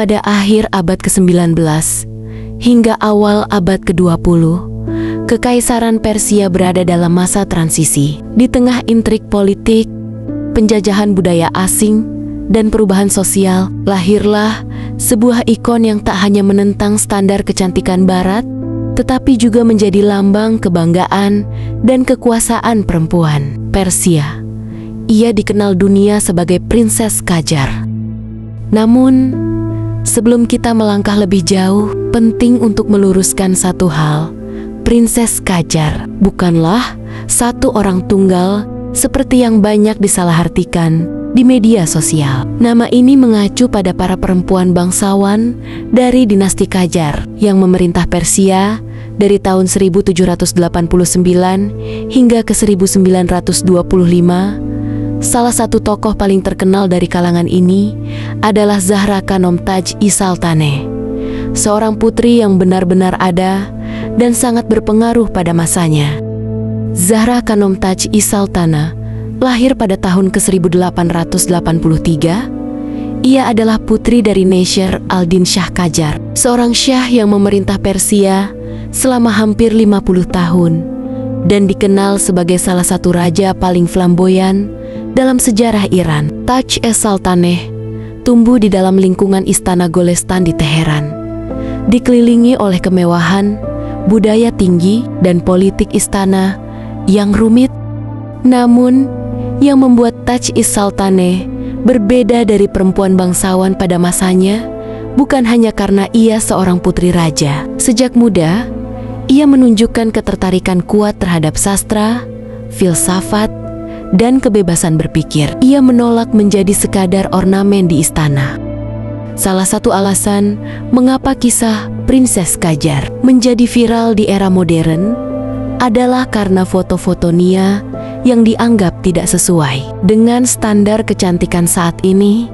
Pada akhir abad ke-19 hingga awal abad ke-20, Kekaisaran Persia berada dalam masa transisi. Di tengah intrik politik, penjajahan budaya asing, dan perubahan sosial, lahirlah sebuah ikon yang tak hanya menentang standar kecantikan Barat, tetapi juga menjadi lambang kebanggaan dan kekuasaan perempuan Persia. Ia dikenal dunia sebagai Prinses Qajar. Namun, sebelum kita melangkah lebih jauh, penting untuk meluruskan satu hal. Prinses Qajar bukanlah satu orang tunggal seperti yang banyak disalahartikan di media sosial. Nama ini mengacu pada para perempuan bangsawan dari dinasti Qajar yang memerintah Persia dari tahun 1789 hingga ke 1925. Salah satu tokoh paling terkenal dari kalangan ini adalah Zahra Khanom Taj-i Saltaneh, seorang putri yang benar-benar ada dan sangat berpengaruh pada masanya. Zahra Khanom Taj-i Saltaneh lahir pada tahun ke-1883. Ia adalah putri dari Nasir al-Din Shah Qajar, seorang syah yang memerintah Persia selama hampir 50 tahun dan dikenal sebagai salah satu raja paling flamboyan dalam sejarah Iran. Taj-e Saltaneh tumbuh di dalam lingkungan Istana Golestan di Teheran, dikelilingi oleh kemewahan, budaya tinggi, dan politik istana yang rumit. Namun, yang membuat Taj-e Saltaneh berbeda dari perempuan bangsawan pada masanya bukan hanya karena ia seorang putri raja. Sejak muda, ia menunjukkan ketertarikan kuat terhadap sastra, filsafat, dan kebebasan berpikir. Ia menolak menjadi sekadar ornamen di istana. Salah satu alasan mengapa kisah Prinses Qajar menjadi viral di era modern adalah karena foto-foto Nia yang dianggap tidak sesuai dengan standar kecantikan saat ini.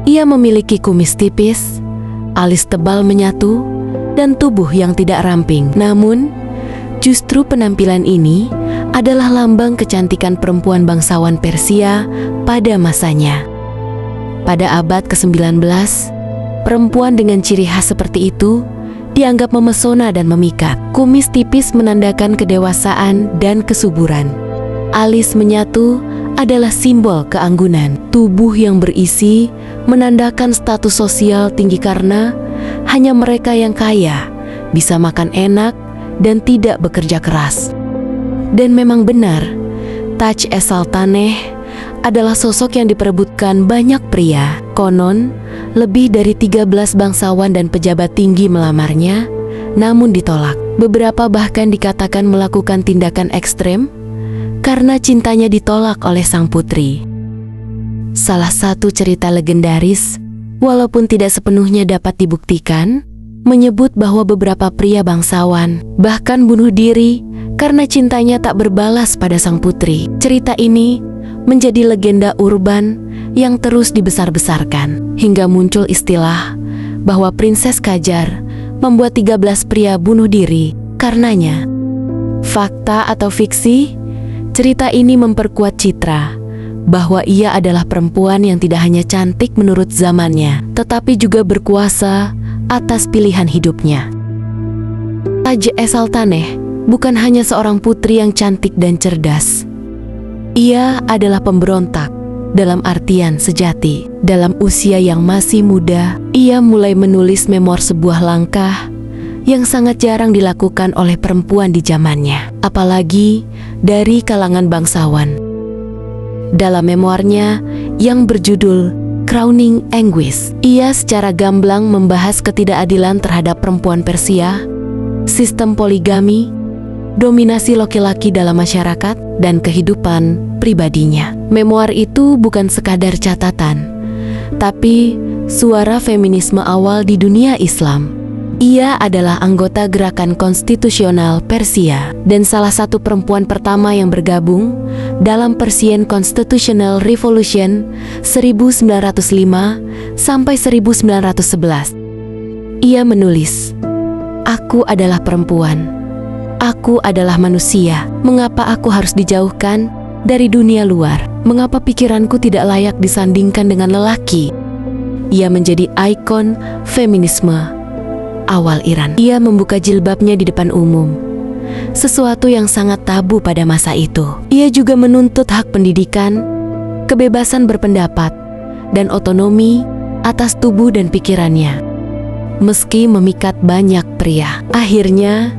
Ia memiliki kumis tipis, alis tebal menyatu, dan tubuh yang tidak ramping. Namun, justru penampilan ini adalah lambang kecantikan perempuan bangsawan Persia pada masanya. Pada abad ke-19, perempuan dengan ciri khas seperti itu dianggap memesona dan memikat. Kumis tipis menandakan kedewasaan dan kesuburan. Alis menyatu adalah simbol keanggunan. Tubuh yang berisi menandakan status sosial tinggi karena hanya mereka yang kaya bisa makan enak dan tidak bekerja keras. Dan memang benar, Taj-e Saltaneh adalah sosok yang diperebutkan banyak pria. Konon, lebih dari 13 bangsawan dan pejabat tinggi melamarnya, namun ditolak. Beberapa bahkan dikatakan melakukan tindakan ekstrem karena cintanya ditolak oleh sang putri. Salah satu cerita legendaris, walaupun tidak sepenuhnya dapat dibuktikan, menyebut bahwa beberapa pria bangsawan bahkan bunuh diri karena cintanya tak berbalas pada sang putri. Cerita ini menjadi legenda urban yang terus dibesar-besarkan, hingga muncul istilah bahwa Prinses Qajar membuat 13 pria bunuh diri karenanya. Fakta atau fiksi, cerita ini memperkuat citra bahwa ia adalah perempuan yang tidak hanya cantik menurut zamannya, tetapi juga berkuasa atas pilihan hidupnya. Taj-e Saltaneh bukan hanya seorang putri yang cantik dan cerdas. Ia adalah pemberontak dalam artian sejati. Dalam usia yang masih muda, ia mulai menulis memor, sebuah langkah yang sangat jarang dilakukan oleh perempuan di zamannya, apalagi dari kalangan bangsawan. Dalam memoarnya yang berjudul Crowning Anguish, ia secara gamblang membahas ketidakadilan terhadap perempuan Persia, sistem poligami, dominasi laki-laki dalam masyarakat, dan kehidupan pribadinya. Memoar itu bukan sekadar catatan, tapi suara feminisme awal di dunia Islam. Ia adalah anggota gerakan konstitusional Persia dan salah satu perempuan pertama yang bergabung dalam Persian Constitutional Revolution 1905 sampai 1911. Ia menulis, "Aku adalah perempuan. Aku adalah manusia. Mengapa aku harus dijauhkan dari dunia luar? Mengapa pikiranku tidak layak disandingkan dengan lelaki? ia menjadi ikon feminisme awal Iran. Ia membuka jilbabnya di depan umum, sesuatu yang sangat tabu pada masa itu. Ia juga menuntut hak pendidikan, kebebasan berpendapat, dan otonomi atas tubuh dan pikirannya. Meski memikat banyak pria, akhirnya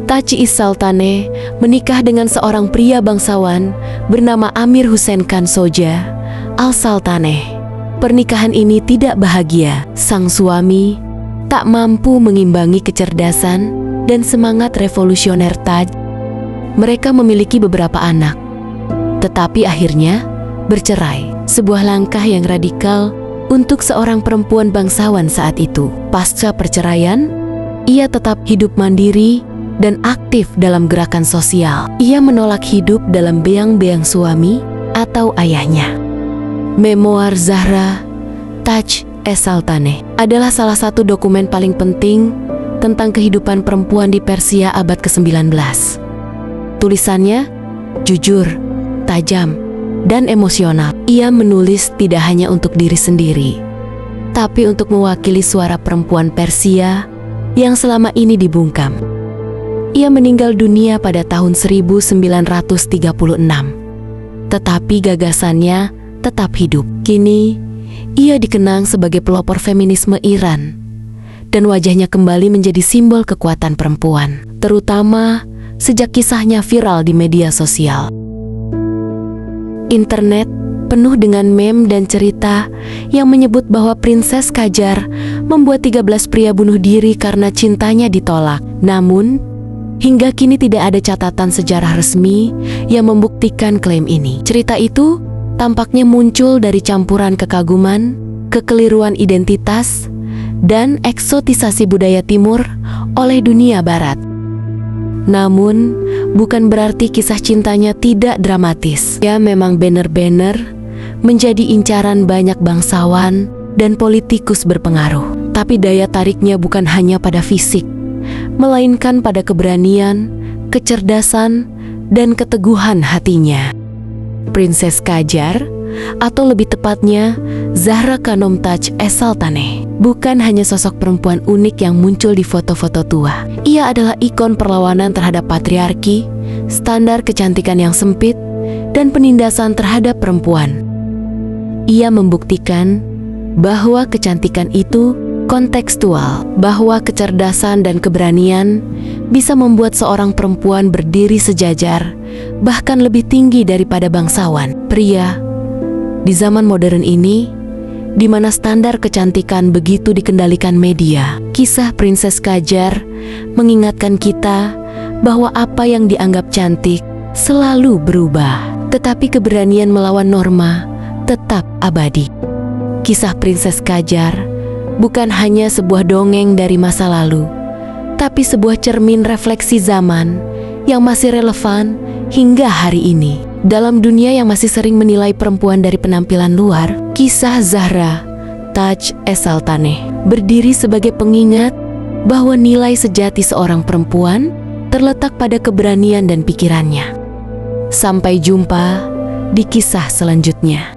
Taj is-Saltaneh menikah dengan seorang pria bangsawan bernama Amir Hussein Khan Soja al-Saltaneh. Pernikahan ini tidak bahagia. Sang suami tak mampu mengimbangi kecerdasan dan semangat revolusioner Taj. Mereka memiliki beberapa anak, tetapi akhirnya bercerai. Sebuah langkah yang radikal untuk seorang perempuan bangsawan saat itu. Pasca perceraian, ia tetap hidup mandiri dan aktif dalam gerakan sosial. Ia menolak hidup dalam beang-beang suami atau ayahnya. Memoir Zahra Taj es-Saltaneh adalah salah satu dokumen paling penting tentang kehidupan perempuan di Persia abad ke-19. Tulisannya jujur, tajam, dan emosional. Ia menulis tidak hanya untuk diri sendiri, tapi untuk mewakili suara perempuan Persia yang selama ini dibungkam. Ia meninggal dunia pada tahun 1936, tetapi gagasannya tetap hidup. Kini, ia dikenang sebagai pelopor feminisme Iran, dan wajahnya kembali menjadi simbol kekuatan perempuan, terutama sejak kisahnya viral di media sosial. Internet penuh dengan meme dan cerita yang menyebut bahwa Prinses Qajar membuat 13 pria bunuh diri karena cintanya ditolak. Namun, hingga kini tidak ada catatan sejarah resmi yang membuktikan klaim ini. Cerita itu tampaknya muncul dari campuran kekaguman, kekeliruan identitas, dan eksotisasi budaya timur oleh dunia barat. Namun, bukan berarti kisah cintanya tidak dramatis. Ia memang benar-benar menjadi incaran banyak bangsawan dan politikus berpengaruh. Tapi daya tariknya bukan hanya pada fisik, melainkan pada keberanian, kecerdasan, dan keteguhan hatinya. Prinses Qajar, atau lebih tepatnya Zahra Khanom Taj es-Saltaneh, bukan hanya sosok perempuan unik yang muncul di foto-foto tua. Ia adalah ikon perlawanan terhadap patriarki, standar kecantikan yang sempit, dan penindasan terhadap perempuan. Ia membuktikan bahwa kecantikan itu kontekstual, bahwa kecerdasan dan keberanian bisa membuat seorang perempuan berdiri sejajar, bahkan lebih tinggi daripada bangsawan pria. Di zaman modern ini, di mana standar kecantikan begitu dikendalikan media, kisah Prinses Qajar mengingatkan kita bahwa apa yang dianggap cantik selalu berubah, tetapi keberanian melawan norma tetap abadi. Kisah Prinses Qajar bukan hanya sebuah dongeng dari masa lalu, tapi sebuah cermin refleksi zaman yang masih relevan hingga hari ini. Dalam dunia yang masih sering menilai perempuan dari penampilan luar, kisah Zahra Taj es-Saltaneh berdiri sebagai pengingat bahwa nilai sejati seorang perempuan terletak pada keberanian dan pikirannya. Sampai jumpa di kisah selanjutnya.